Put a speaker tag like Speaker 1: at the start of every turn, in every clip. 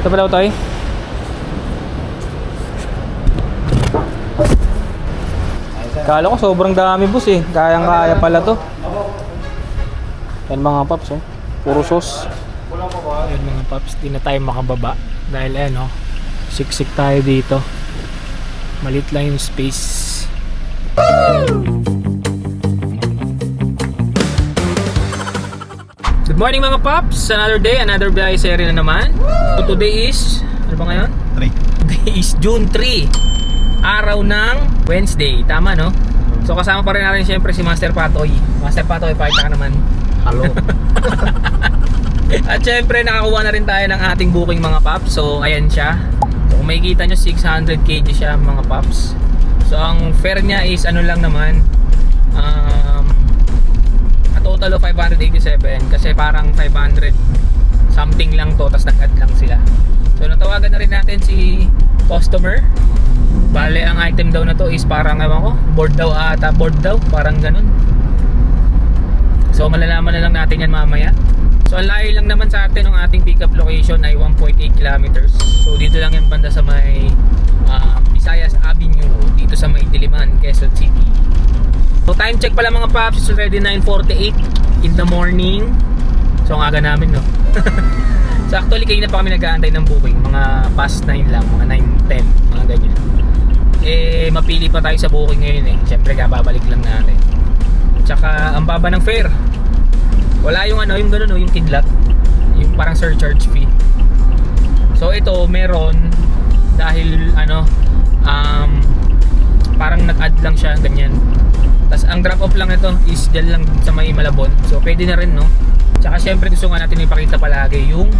Speaker 1: Ito pa daw, Toy. Kala ko sobrang dami, boss eh. Kayang-kaya pala to. Yan mga paps, oh. Puro sauce. Yan mga paps, di na tayo makababa. Dahil ano, siksik tayo dito. Malit lang yung space. Good morning mga paps! Another day, another biyahe seri na naman. So today is, ano ba ngayon? 3. Today is June 3. Araw ng Wednesday, tama no? So kasama pa rin natin siyempre si Master Patoy. Master Patoy, pakita ka naman.
Speaker 2: Hello.
Speaker 1: At siyempre nakakuha na rin tayo ng ating booking mga paps. So ayan siya. So kung makikita nyo 600 kg siya mga paps. So ang fare niya is ano lang naman, a total of 587. Kasi parang 500 something lang to, tas nag-add lang sila. So natawagan na rin natin si customer. Bale ang item daw na to is parang ewan ko, board daw ata, board daw, parang ganun. So malalaman na lang natin yan mamaya. So ang layo lang naman sa atin ng ating pickup location ay 1.8 kilometers. So dito lang yung banda sa may Visayas Avenue, dito sa may Diliman, Quezon City. So time check pala mga paps, it's already 9:48 in the morning. So ang aga namin no. So actually kayo na pa kami nag-aantay ng booking, mga past 9 lang, mga 9:10, mga ganyan. Eh mapili pa tayo sa booking ngayon eh. Siyempre babalik lang natin. Tsaka ang baba ng fare. Wala yung ano, yung gano'n, yung kidlat, yung parang surcharge fee. So ito meron dahil ano, parang nag-add lang siya ganyan. Tapos ang drop off lang ito is dyan lang sa may Malabon. So pwede na rin no. Tsaka syempre gusto nga natin ipakita palagi yung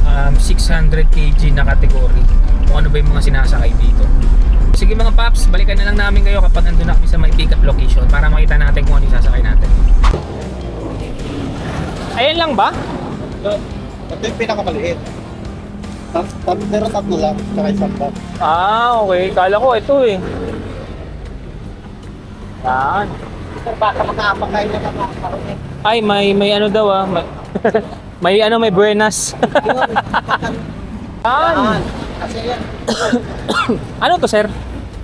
Speaker 1: 600 kg na category. Kung ano ba yung mga sinasakay dito. Sige mga paps, balikan na lang namin kayo kapag andun na kami sa may pick-up location para makita natin kung ano yung sasakay natin. Ayan lang ba?
Speaker 2: Ito yung pinakamaliit. Pero tatlo lang, saka isang bag.
Speaker 1: Ah, okay. Kala ko ito eh. Yan.
Speaker 2: Baka makakapakain na makakaroon eh.
Speaker 1: Ay, may ano daw ah. May ano, may buenas. Yan.
Speaker 2: Kasi yan,
Speaker 1: Ano to, sir?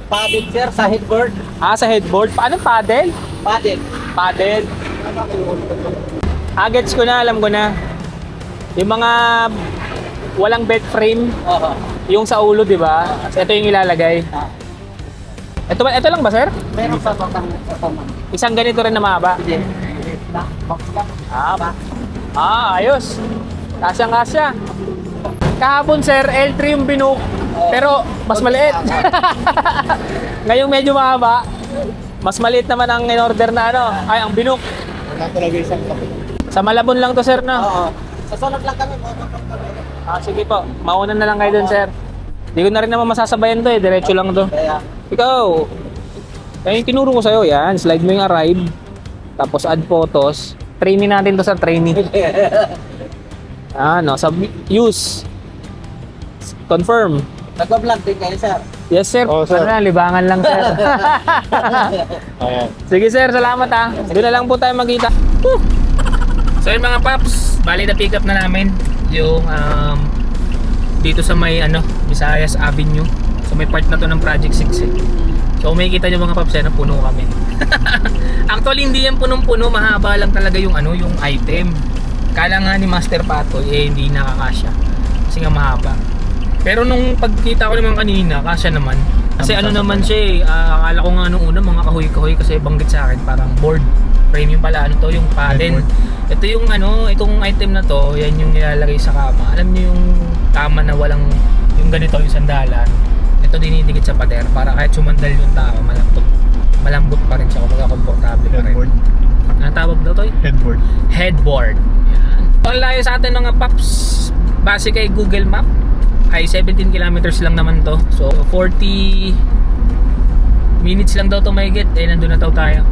Speaker 2: padded sir sa headboard.
Speaker 1: Ah, sa headboard. Paano paddle?
Speaker 2: Padded.
Speaker 1: Paddle. Ah, gets ko na, alam ko na. Yung mga walang bed frame,
Speaker 2: Oo.
Speaker 1: yung sa ulo, di ba? Ito yung ilalagay. Ito lang ba, sir?
Speaker 2: Meron pa bang kasama?
Speaker 1: Isang ganito rin na mahaba.
Speaker 2: Hindi. Box lang.
Speaker 1: Ayos. Kasyang-kasya. Kahapon, sir, L3 yung binook, pero mas maliit. Ngayon medyo mahaba. Mas maliit naman ang in-order na ano, ay ang binook.
Speaker 2: Wala talaga isang kapit.
Speaker 1: Sa Malabon lang to, sir, no?
Speaker 2: Oo. Sasunod lang kami.
Speaker 1: Sige po. Mauna na lang kayo dun, sir. Hindi ko na rin naman masasabayan to eh. Diretso lang to.
Speaker 2: Kaya,
Speaker 1: Ikaw, yung tinuro ko sa'yo, yan. Slide mo yung arrive. Tapos add photos. Training natin to sa training. Ano, use. Confirm.
Speaker 2: nag-vlog din kayo sir.
Speaker 1: Yes, sir.
Speaker 2: Oh, sir.
Speaker 1: Ano na, libangan lang, sir.
Speaker 2: Ayan.
Speaker 1: Sige, sir. Salamat, ha. Doon na lang po tayo magkita. So, yun mga paps. Bali na pick up na namin yung dito sa may Visayas Avenue. So, may part na to ng Project 6 eh. So, may kita nyo mga paps, na puno kami. Actually, hindi yan punong-puno. Mahaba lang talaga yung yung item. Kala nga ni Master Patoy, hindi nakakasya. Kasi nga mahaba. Pero nung pagkita ko naman kanina, kasya naman. Kasi naman siya eh, akala ko nga nung una mga kahoy-kahoy kasi banggit sa akin parang board frame yung pala, to yung paddle. Ito yung itong item na to, yan yung nilalagay sa kama. Alam niyo yung kama na walang, yung ganito, yung sandalan. Ito dinidikit sa pader para kahit sumandal yung tao, malambot pa rin siya, kumbaga komportable pa rin.
Speaker 2: Headboard.
Speaker 1: Ano tawag daw to?
Speaker 2: Headboard.
Speaker 1: Headboard. Yan. Ang layo sa atin mga paps, base kay Google Map, ay 17 kilometers lang naman to. So 40 minutes lang daw to mahigit. Nandun na daw tayo.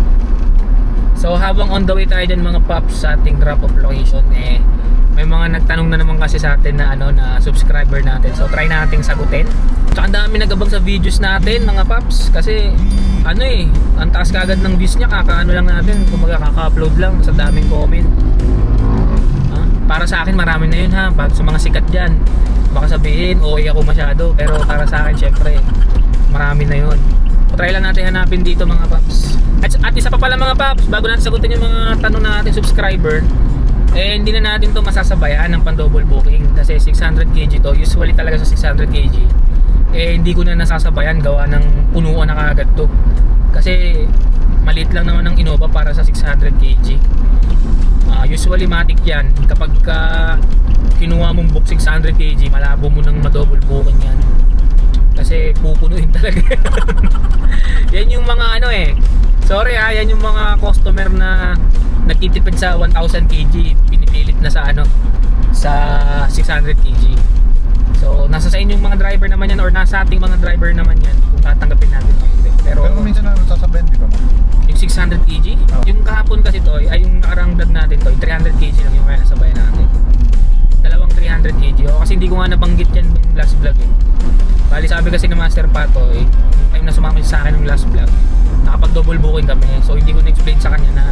Speaker 1: So habang on the way tayo dyan mga paps sa ating drop off location, may mga nagtanong na naman kasi sa atin na na subscriber natin. So try nating sagutin. Tsaka ang dami nagabang sa videos natin mga paps. Kasi ang taas kagad ng views niya. Kakaano lang natin, kumbaga kaka-upload lang sa daming comment. Para sa akin marami na yun ha, pag sa mga sikat dyan. Baka sabihin, OA ako masyado. Pero para sa akin, syempre, marami na yun. So, try lang natin hanapin dito mga paps. At isa pa pala mga paps, bago natin sagutin yung mga tanong ng ating subscriber, eh hindi na natin to masasabayan ng pan-double booking. Kasi 600 kg to, usually talaga sa 600 kg, eh hindi ko na nasasabayan gawa ng punuan na kaagad to. Kasi maliit lang naman ng Innova para sa 600 kg. Usually matic yan. Kapag kinuha mong book 600 kg, malabo mo nang ma-double booking yan. Kasi pupunuin talaga. Yan yung mga ano eh. Sorry yan yung mga customer na nagtitipid sa 1000 kg, pinipilit na sa ano, sa 600 kg. So nasa sa inyong mga driver naman yan, or nasa ating mga driver naman yan kung tatanggapin natin o hindi. Pero
Speaker 2: minsan na sasabihin, di ba?
Speaker 1: yung 600 kg, yung kahapon kasi to ay yung nakarang vlog natin to, 300 kg lang yung kaya nasabayan natin. Dalawang 300 kg. Kasi hindi ko nga nabanggit yan yung last vlog eh. Bali sabi kasi ni Master Pato eh, yung time na sumama siya sa akin yung last vlog, nakapag double booking kami. So hindi ko na-explain sa kanya na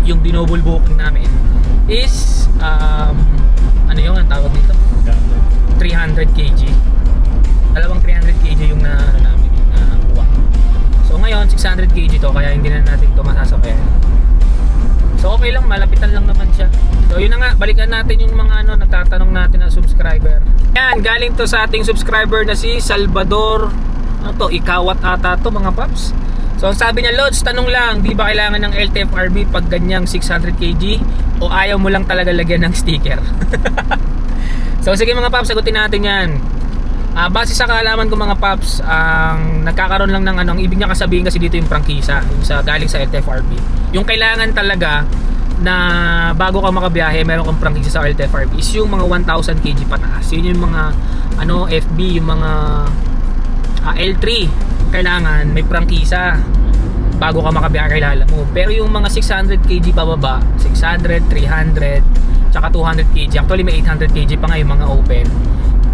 Speaker 1: yung dinouble booking namin is ano yung ang tawag dito? 300 kg. Dalawang 300 kg yung na ano namin yung nakuha. So ngayon 600 kg to, kaya hindi na natin to masasabayan. So okay lang, malapitan lang naman siya. So yun na nga, balikan natin yung mga ano nagtatanong natin na subscriber. Yan, galing to sa ating subscriber na si Salvador. Ano to, Ikawat ata to mga paps. So ang sabi niya, Lods, tanong lang, di ba kailangan ng LTFRB pag ganyang 600 kg o ayaw mo lang talaga lagyan ng sticker? So sige mga paps, sagutin natin yan. Base sa kaalaman ko mga paps, ang nagkakaroon lang ng ano, ang ibig niya kasabihin kasi dito yung prangkisa, yung sa galing sa LTFRB. Yung kailangan talaga na bago ka makabiyahe, meron kang prangkisa sa LTFRB is yung mga 1000 kg pataas. Yun yung mga ano, FB, yung mga L3. Kailangan may prangkisa bago ka makabiyahe kay Lalamove. Pero yung mga 600 kg pababa, 600, 300, tsaka 200 kg, actually may 800 kg pa nga yung mga open,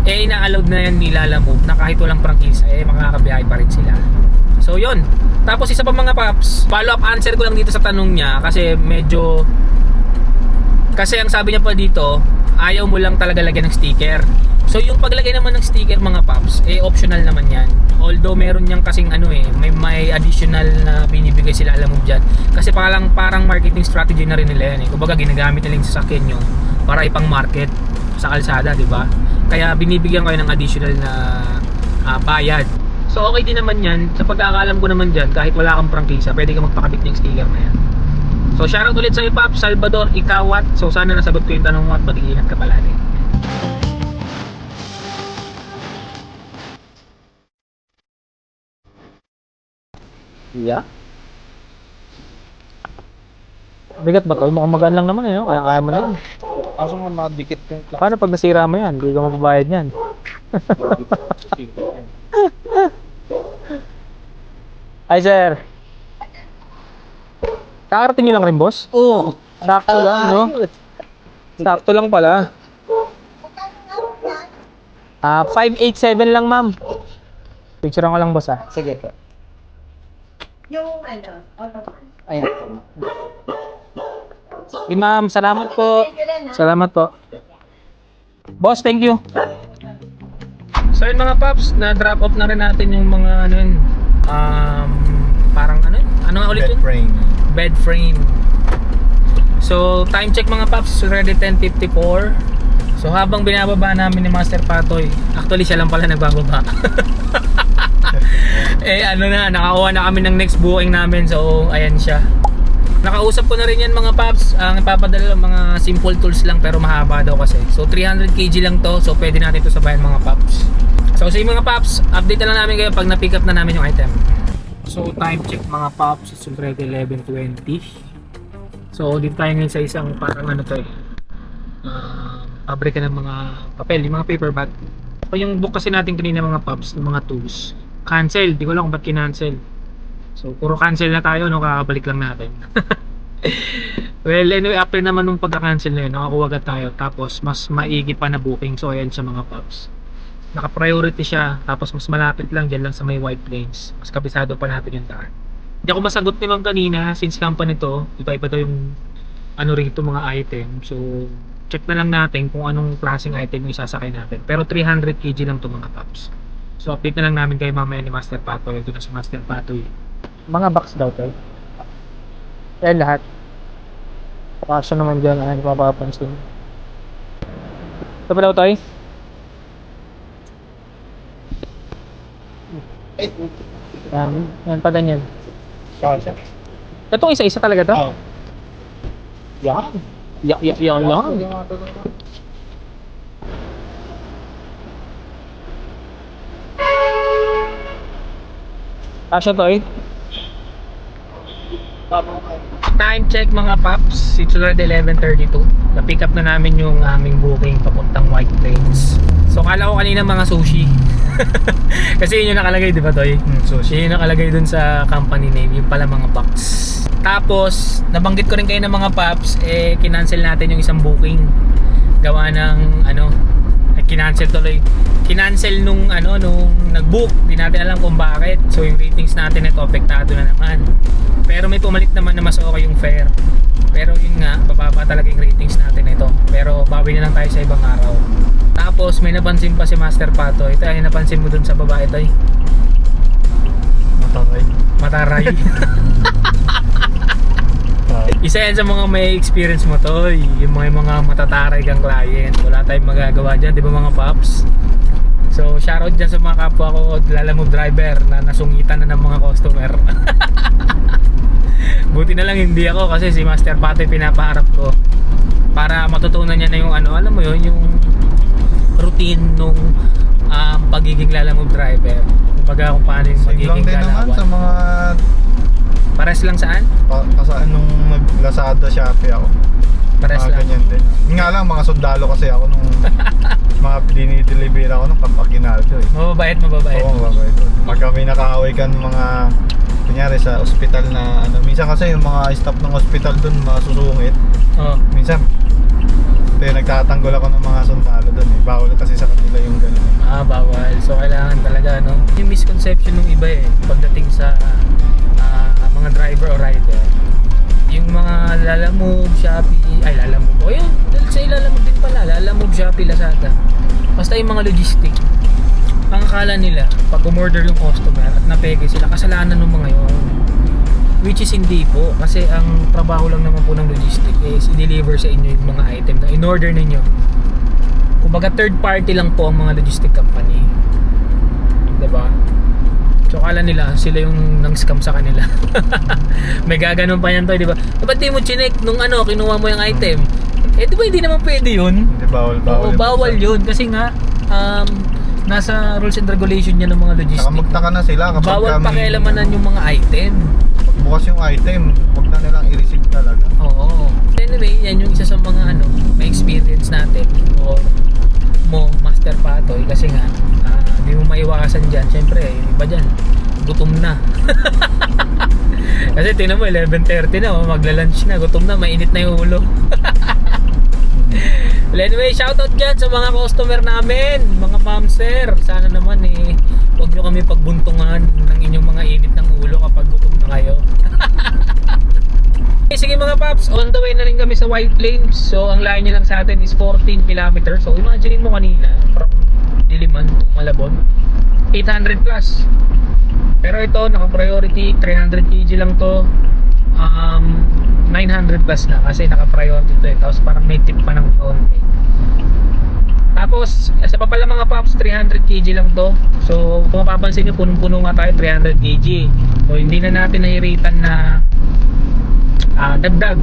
Speaker 1: eh ina-allowed na yan ni Lalamove na kahit walang prangkisa eh makakabiyahe pa rin sila. So yun. Tapos isa pa mga paps, follow up answer ko lang dito sa tanong niya kasi medyo, kasi ang sabi niya pa dito, ayaw mo lang talaga lagyan ng sticker. So yung paglagay naman ng sticker mga paps, eh optional naman yan. Although meron niyang kasing ano eh, may additional na binibigay sila Lalamove dyan. Kasi parang marketing strategy na rin nila yan eh. Kumbaga ginagamit nila yung sasakyan nyo para ipang market sa kalsada, di ba? Kaya binibigyan kayo ng additional na bayad. So okay din naman yan. Sa pagkakaalam ko naman dyan, kahit wala kang prangkisa, pwede ka magpakabit ng sticker na yan. So shoutout ulit sa iyo Pap, Salvador Ikawat. So sana nasagot ko yung tanong mo at mag-iingat ka palagi. Yeah. Bigat ba to? Mukhang magaan lang naman eh, no? Kaya mo na yun.
Speaker 2: Kaso nga madikit yung
Speaker 1: Paano pag nasira mo yan? Hindi ka mababayad yan. Hi sir. Kakarating nyo lang rin boss?
Speaker 2: Oo.
Speaker 1: Sakto lang, no? Sakto lang pala. 587 lang ma'am. Picturean ko lang boss ah.
Speaker 2: Sige po.
Speaker 3: Yung ano,
Speaker 2: Ayan.
Speaker 1: Okay ma'am, salamat po.
Speaker 3: thank you rin ha.
Speaker 1: Salamat po. Boss, thank you. So yun mga paps, na-drop off na rin natin yung mga ano yun, parang ano yun? Ano nga ulit yun?
Speaker 2: frame.
Speaker 1: Bed frame. So time check mga paps, is already 10:54. So habang binababa namin ni Master Patoy, actually siya lang pala nagbababa. Eh ano na, nakakuha na kami ng next booking namin. So ayan siya. Nakausap ko na rin yan mga paps. Ang ipapadala lang mga simple tools lang pero mahaba daw kasi. So 300 kg lang to. So pwede natin ito sabayan mga paps. So sa mga paps, update na lang namin kayo pag na-pick up na namin yung item. So time check mga paps, it's already 11:20. So dito tayo ngayon sa isang parang ano to eh, pabrika ng mga papel, yung mga paper bag. So yung book kasi natin kanina mga paps, ng mga tools, cancel, di ko lang kung ba't kinancel. So puro cancel na tayo, no, kakabalik lang natin. Well anyway, after naman nung pagka-cancel na yun, nakakuha agad tayo, tapos mas maigi pa na booking. So ayan sa mga paps, naka-priority siya, tapos mas malapit lang, dyan lang sa may White Plains, mas kabisado pa natin yung daan. Hindi ako masagot ni ma'am kanina, since company to, iba-iba daw yung ano rito mga item. So check na lang natin kung anong klaseng item yung isasakay natin. Pero 300 kg lang to mga paps. So update na lang namin kayo mamaya ni Master Patoy. Ito na si Master Patoy. Mga box daw to. Yan lahat. Kaso naman dyan ay mapapansin. Ito pa daw tayo. Yan pa ganyan.
Speaker 2: Kasha.
Speaker 1: Itong isa-isa talaga to?
Speaker 2: Oo.
Speaker 1: Yan. Yan lang. Kasha to eh. Time check mga paps, it's already 11:32. Na-pick up na namin yung aming booking papuntang White Plains. So kala ko kanina mga sushi. Kasi yun yung nakalagay, di ba Toy? Sushi. Yun yung nakalagay dun sa company name, yung pala mga box. Tapos, nabanggit ko rin kayo ng mga paps, kinancel natin yung isang booking. Gawa ng kinancel tuloy. Kinancel nung nag-book. Di natin alam kung bakit. So yung ratings natin ito apektado na naman. Pero may pumalit naman na mas okay yung fare. Pero yun nga, bababa talaga yung ratings natin ito. Pero bawi na lang tayo sa ibang araw. Tapos may napansin pa si Master Pato. Ito ay napansin mo dun sa babae ito. Mataray. Isa yan sa mga may experience mo to, yung mga matataray kang client. Wala tayong magagawa dyan, di ba mga paps? So shoutout dyan sa mga kapwa ko Lalamove driver na nasungitan na ng mga customer. Buti na lang hindi ako kasi si Master Pato pinapaharap ko para matutunan niya na yung alam mo yun, yung routine nung pagiging Lalamove driver. Kumbaga kung paano yung magiging
Speaker 2: din naman sa
Speaker 1: galawan.
Speaker 2: mga
Speaker 1: Pares lang saan?
Speaker 2: kasaan nung nag-Lazada, Shopee ako.
Speaker 1: Pares lang.
Speaker 2: Ganyan din. Yun nga lang, mga sundalo kasi ako nung mga dinideliver ako nung Pampaginaldo eh.
Speaker 1: Mababait.
Speaker 2: Oo, mababait. Pag kami nakahaway ka ng mga, kunyari sa ospital na minsan kasi yung mga staff ng ospital dun masusungit.
Speaker 1: Oh.
Speaker 2: Minsan, nagtatanggol ako ng mga sundalo dun eh. Bawal kasi sa kanila yung gano'n.
Speaker 1: Bawal. So kailangan talaga yung misconception ng iba pagdating sa mga driver o rider. Yung mga Lalamove, Shopee, Lalamove. O yun, dahil sa Lalamove din pala. Lalamove, Shopee, Lazada. Basta yung mga logistic. Ang akala nila, pag umorder yung customer at napeke sila, kasalanan ng mga yun. Which is hindi po. Kasi ang trabaho lang naman po ng logistic is i-deliver sa inyo yung mga item na in-order ninyo. Kumbaga third party lang po ang mga logistic company. Diba? So kala nila sila yung nang-scam sa kanila. May gaganon pa yan to, di ba? Ba't di mo chinek nung kinuha mo yung item? Di ba hindi naman pwede yun?
Speaker 2: Hindi, bawal.
Speaker 1: Oo, bawal yun. Kasi nga, nasa rules and regulation niya ng mga
Speaker 2: Saka
Speaker 1: logistic.
Speaker 2: magtaka na sila kapag
Speaker 1: Bawal pakialamanan yung mga item.
Speaker 2: Pagbukas yung item, huwag na nilang i-receive talaga.
Speaker 1: Oo. Anyway, yan yung isa sa mga may experience natin or mo, Master Patoy, kasi nga hindi mo maiwasan dyan. Siyempre, yung iba dyan gutom na. Kasi tingnan mo 11:30 na, magla-lunch na, gutom na, mainit na yung ulo. Well, anyway, shoutout dyan sa mga customer namin, mga ma'am sir. Sana naman huwag nyo kami pagbuntungan ng inyong mga init ng ulo kapag gutom na kayo. Okay, sige mga paps, on the way na rin kami sa White Plains. So ang layo niya lang sa atin is 14 km. So imagine mo kanina from Diliman to Malabon, 800 plus. Pero ito naka-priority, 300 kg lang to. 900 plus na kasi naka-priority to Tapos parang may tip pa ng konti. Tapos sa pa pala mga paps, 300 kg lang to. So kung mapapansin nyo, punong-puno nga tayo 300 kg. So hindi na natin nahiritan na dagdag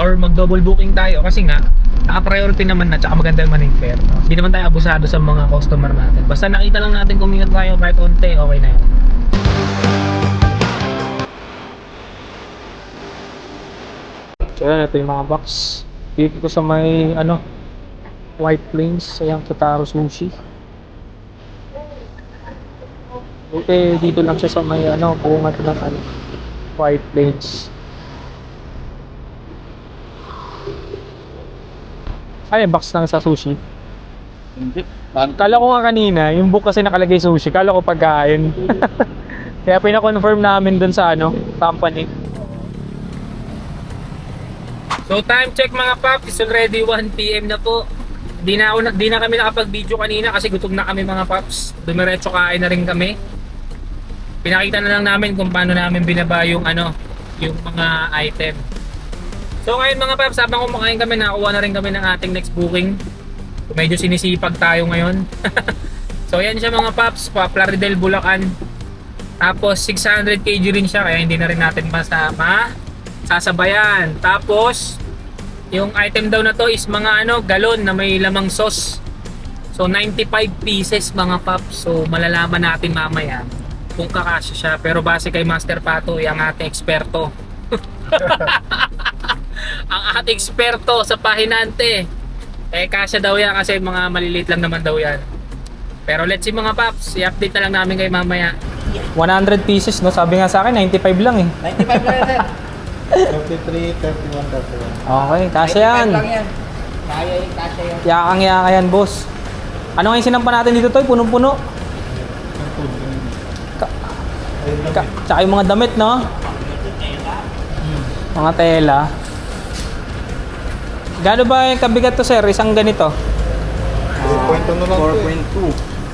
Speaker 1: or mag double booking tayo kasi nga naka-priority naman na tsaka maganda naman yung fare. Hindi naman tayo abusado sa mga customer natin. Basta nakita lang natin kumingat tayo kahit onte, okay na yun. So yan, ito yung mga box. Dito ko sa may White Plains, sayang Totaro Sushi. Okay, dito lang siya sa may bungat ng White Plains. Ay, box lang sa sushi.
Speaker 2: Hindi.
Speaker 1: Kala ko nga kanina, yung book kasi nakalagay sushi, kala ko pagkain. Kaya pina-confirm namin dun sa company. So time check mga paps, it's already 1 PM na po. Di na kami nakapag-video kanina kasi gutom na kami mga paps. Dumiretso kain na rin kami. Pinakita na lang namin kung paano namin binaba yung yung mga item. So ngayon mga paps, habang kumakain kami, nakakuha na rin kami ng ating next booking. Medyo sinisipag tayo ngayon. So yan siya mga paps, Plaridel, Bulacan. Tapos 600 kg rin siya, kaya hindi na rin natin sasabayan. Tapos yung item daw na to is mga galon na may lamang sauce. So 95 pieces mga paps. So malalaman natin mamaya kung kakasya siya. Pero base kay Master Pato, ang ating eksperto. Ang ating eksperto sa pahinante. Kasya daw yan kasi mga maliliit lang naman daw yan. Pero let's see mga paps, i-update na lang namin kayo mamaya. 100 pieces no, sabi nga sa akin 95 lang eh.
Speaker 3: 95 lang yan.
Speaker 2: 33, 31, 31.
Speaker 1: Okay, kasya yan.
Speaker 3: lang yan. Kaya yung kasya yan.
Speaker 1: Yakang-yaka yan boss. Ano nga yung sinampa natin dito Toy? Punong-puno. Tsaka yung mga damit no? Mga tela. Gaano ba yung kabigat to sir? Isang ganito?
Speaker 2: 4.2 na lang to eh.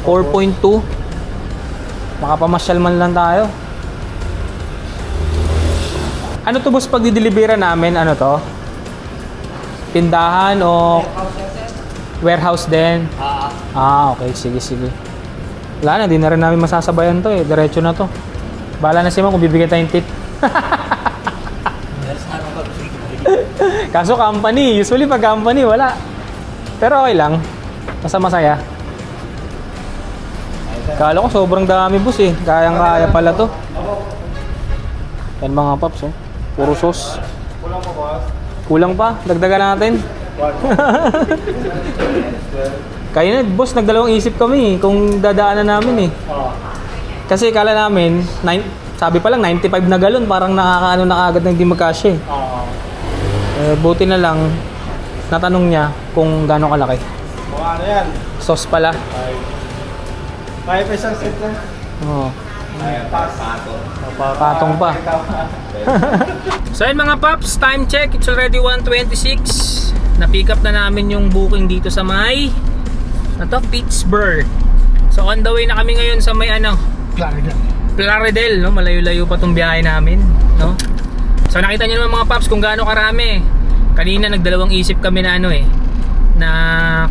Speaker 1: 4.2. Makapamasyal man lang tayo. Ano to boss pag dideliveran namin? Ano to? Tindahan o warehouse din? Okay, sige. Wala na, di na rin namin masasabayan to eh. Diretso na to. Bahala na si Ma'am kung bibigyan tayong tip. Kaso company, usually pag company wala. Pero okay lang. Basta masaya. Kala ko sobrang dami boss eh. Kayang-kaya pala to. Yan mga paps oh. Puro sauce.
Speaker 2: Kulang pa boss?
Speaker 1: Kulang pa, dagdagan natin. Kaya na boss, nagdalawang isip kami kung dadaanan namin eh. Kasi kala namin, sabi pa lang 95 na galon, parang nakakaano na agad na hindi magkasya eh. Buti na lang, natanong niya kung gaano kalaki.
Speaker 2: Mga ano yan?
Speaker 1: Sauce pala.
Speaker 2: 5 isang set lang.
Speaker 1: Oo.
Speaker 2: Patong
Speaker 1: pa. So yun mga paps, time check, it's already 1:26. Na-pick up na namin yung booking dito sa may Pittsburgh. So on the way na kami ngayon sa may Plaridel, no? Malayo-layo pa tong biyahe namin, no? So nakita niyo naman mga paps kung gaano karami. Kanina nagdalawang isip kami na na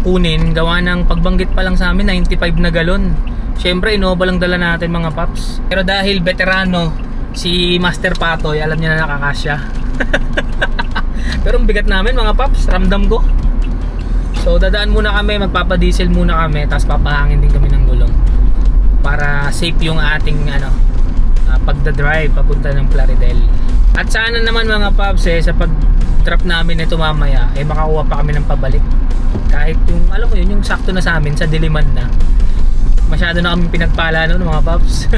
Speaker 1: kunin, gawa ng pagbanggit pa lang sa amin 95 na galon. Syempre Innova lang dala natin mga paps. Pero dahil veterano si Master Patoy, alam niya na nakakasya. Pero ang bigat namin mga paps, ramdam ko. So dadaan muna kami, magpapadiesel muna kami, tapos papahangin din kami ng gulong para safe yung ating pagdadrive papunta ng Plaridel. At sana naman mga paps sa pag-drop namin ito mamaya makakuha pa kami ng pabalik. Kahit yung alam mo yun, yung sakto na sa amin sa Diliman na. Masyado na kami pinagpala noon mga paps.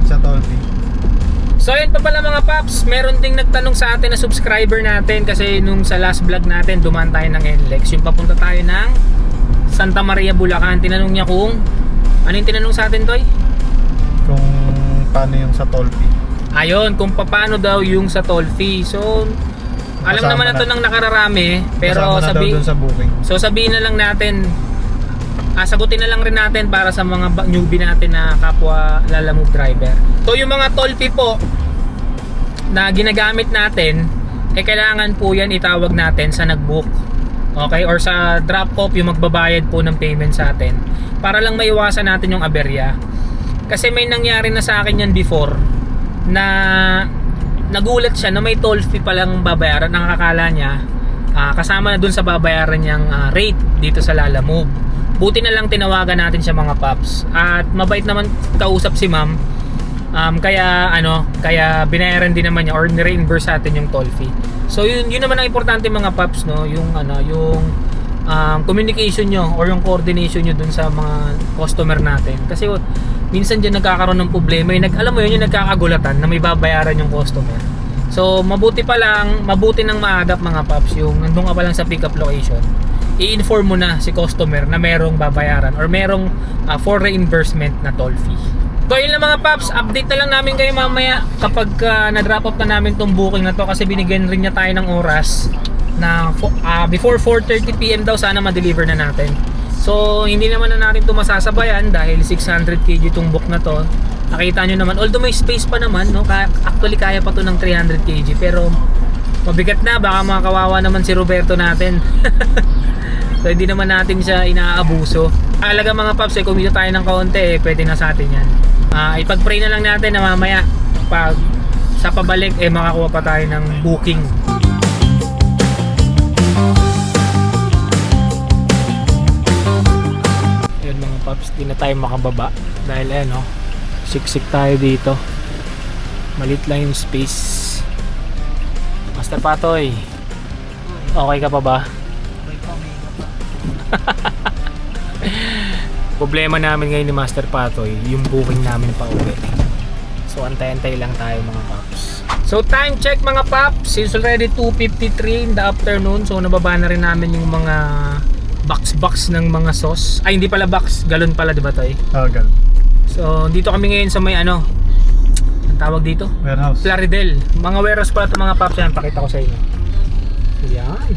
Speaker 2: Sa Tolfi.
Speaker 1: So yun pa pala mga paps, meron ding nagtanong sa atin na subscriber natin kasi nung sa last vlog natin dumaan tayo ng NLEX, yung papunta tayo ng Santa Maria, Bulacan. Tinanong niya kung ano yung tinanong sa atin Toy?
Speaker 2: Kung paano yung sa Tolfi.
Speaker 1: Ayun, kung paano daw yung sa toll fee. So alam
Speaker 2: Kasama
Speaker 1: naman na to ng nakararami, pero
Speaker 2: kasama na daw dun sa booking.
Speaker 1: so sabihin na lang natin, sagutin na lang rin natin para sa mga newbie natin na kapwa Lalamove driver. So yung mga toll fee po na ginagamit natin, kailangan po yan itawag natin sa nagbook. Okay? Or sa drop off, yung magbabayad po ng payment sa atin. Para lang maiwasan natin yung aberya. Kasi may nangyari na sa akin yan before na nagulat siya na may toll fee palang babayaran. Nakakala niya kasama na dun sa babayaran niyang rate dito sa Lalamove. Buti na lang tinawagan natin siya mga paps. At mabait naman kausap si ma'am. Kaya binayaran din naman niya or ni-reimburse natin yung toll fee. So yun naman ang importante mga paps, no, yung communication nyo or yung coordination nyo dun sa mga customer natin. Kasi minsan dyan nagkakaroon ng problema, alam mo yun, yung nagkakagulatan na may babayaran yung customer. So mabuti nang maagap mga paps, yung nandun ka pa lang sa pick up location, i-inform mo na si customer na merong babayaran or merong for reimbursement na toll fee. So yun lang mga paps, update na lang namin kayo mamaya kapag na-drop off na namin tong booking na to kasi binigyan rin niya tayo ng oras na before 4:30 PM daw sana ma-deliver na natin. So hindi naman na natin to masasabayan dahil 600 kg tong book na to. Nakita nyo naman, although may space pa naman, no? Actually kaya pa to ng 300 kg pero mabigat na, baka makawawa naman si Roberto natin. So hindi naman natin siya inaabuso. Alaga mga paps, kung dito tayo ng kaunti, pwede na sa atin yan. Ipag-pray na lang natin na mamaya pag sa pabalik makakuha pa tayo ng booking. Ayun mga paps, di na tayo makababa dahil siksik tayo dito. Malit lang yung space. Master Patoy, okay ka pa ba? Problema namin ngayon ni Master Patoy, yung booking namin pa uwi. So antay-antay lang tayo mga paps. So time check mga paps, it's already 2:53 in the afternoon. So nababa na rin namin yung mga box ng mga sauce. Ay hindi pala box, galon pala, di ba Toy?
Speaker 2: Galon.
Speaker 1: So dito kami ngayon sa may ang tawag dito?
Speaker 2: Warehouse.
Speaker 1: Plaridel. Mga warehouse pala ito mga paps, yan pakita ko sa inyo. Yan.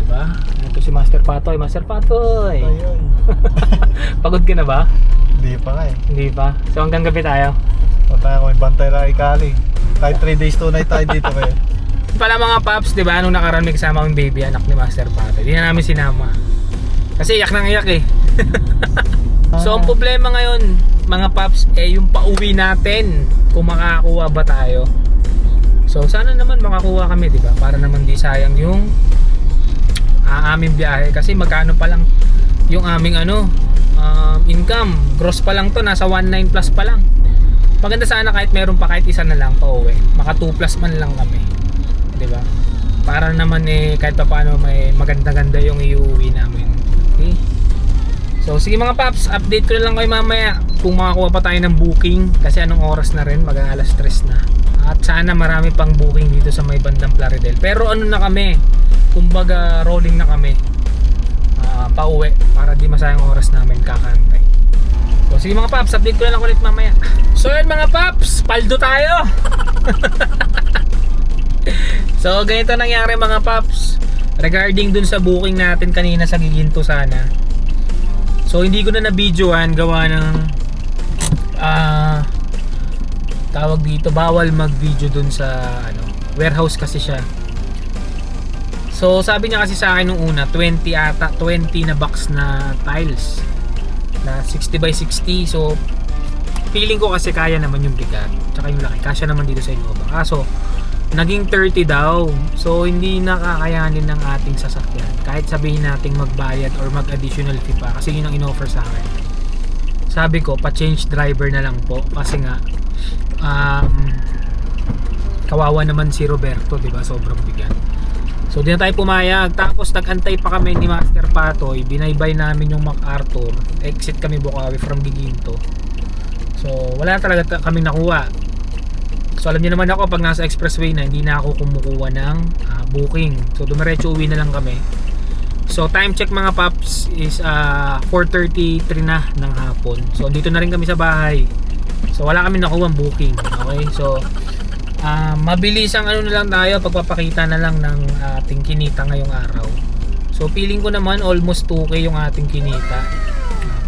Speaker 1: Diba? Ito si Master Patoy. Master Patoy!
Speaker 2: Ayun.
Speaker 1: Pagod ka na ba?
Speaker 2: Hindi pa nga eh.
Speaker 1: Hindi pa. So hanggang gabi tayo.
Speaker 2: Punta ako, may bantay lang ikali. Kahit 3 days 2 night tayo dito kayo.
Speaker 1: Pala mga paps, di ba? Nung nakaraan may kasama akong baby, anak ni Master Patoy. Hindi na namin sinama. Kasi iyak nang iyak eh. So ang problema ngayon, mga paps, yung pauwi natin. Kung makakakuha ba tayo. So sana naman makakuha kami, di ba? Para naman di sayang yung aming biyahe. Kasi magkano pa lang yung aming income. Gross pa lang to, nasa 1.9 plus pa lang. Maganda sana kahit meron pa kahit isa na lang pa uwi. Maka 2 plus man lang kami. Di ba? Para naman kahit pa paano may maganda-ganda yung iuwi namin. Okay? So sige mga paps, update ko na lang kayo mamaya kung makakuha pa tayo ng booking. Kasi anong oras na rin, mag-alas 3 na. At sana marami pang booking dito sa may bandang Plaridel. Pero na kami, kumbaga rolling na kami pauwi para di masayang oras namin kakantay. So sige mga paps, update ko na lang ulit mamaya. So yun mga paps, paldo tayo. So ganito nangyari mga paps regarding dun sa booking natin kanina sa Giginto sana. So hindi ko na na-videoan gawa ng tawag dito, bawal mag-video dun sa warehouse kasi siya. So sabi niya kasi sa akin nung una 20 na box na tiles na 60 by 60. So feeling ko kasi kaya naman yung bigat tsaka yung laki, kasya naman dito sa Innova. Kaso naging 30 daw. So hindi nakakayanin ng ating sasakyan kahit sabihin nating magbayad or mag-additional fee pa, kasi yun ang in-offer sa akin. Sabi ko pa-change driver na lang po kasi nga kawawa naman si Roberto, diba? Sobrang bigat. So di na tayo pumayag. Tapos nag-antay pa kami ni Master Patoy. Binaybay namin yung MacArthur. Exit kami Bukawi from Giginto. So wala talaga kami nakuha. So alam niyo naman ako pag nasa expressway na hindi na ako kumukuha ng booking. So dumiretso uwi na lang kami. So time check mga paps is 4:33 na ng hapon. So dito na rin kami sa bahay. So wala kami nakuha ng booking. Okay? So mabilis ang na lang tayo, pagpapakita na lang ng ating kinita ngayong araw. So feeling ko naman almost 2K yung ating kinita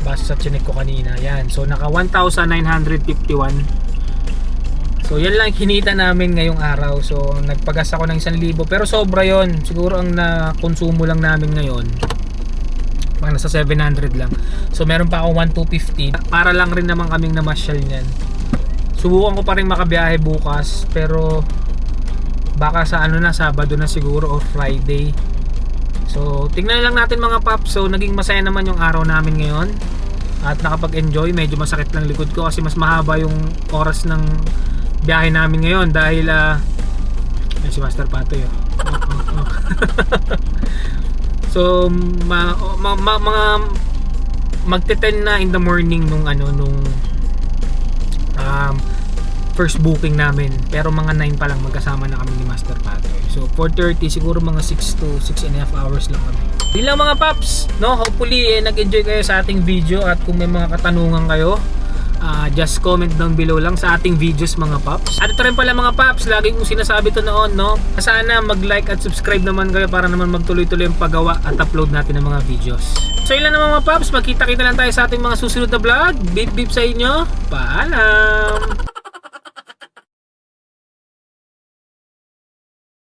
Speaker 1: base sa chinek ko kanina. Yan. So naka 1,951. So yan lang kinita namin ngayong araw. So nagpagas ako ng 1,000 pero sobra yon. Siguro ang nakonsumo lang namin ngayon mga nasa 700 lang. So meron pa akong 1,250 para lang rin naman kaming namasyal niyan. Subukan ko pa rin makabiyahe bukas pero baka sa Sabado na siguro or Friday. So tingnan lang natin mga paps. So naging masaya naman yung araw namin ngayon at nakapag-enjoy. Medyo masakit lang likod ko kasi mas mahaba yung oras ng biyahe namin ngayon dahil si Master Patoy so mga magte-10 na in the morning nung first booking namin, pero mga 9 pa lang magkasama na kami ni Master Patoy. So 4:30 siguro mga 6 to 6.5 hours lang kami. Yun lang mga paps, no? Hopefully nag-enjoy kayo sa ating video at kung may mga katanungan kayo just comment down below lang sa ating videos mga paps. At ito rin pala mga paps, lagi kong sinasabi to noon, no? Sana mag-like at subscribe naman kayo para naman magtuloy-tuloy ang paggawa at upload natin ng mga videos. So yun lang naman mga paps, magkita-kita lang tayo sa ating mga susunod na vlog. Beep beep sa inyo, paalam!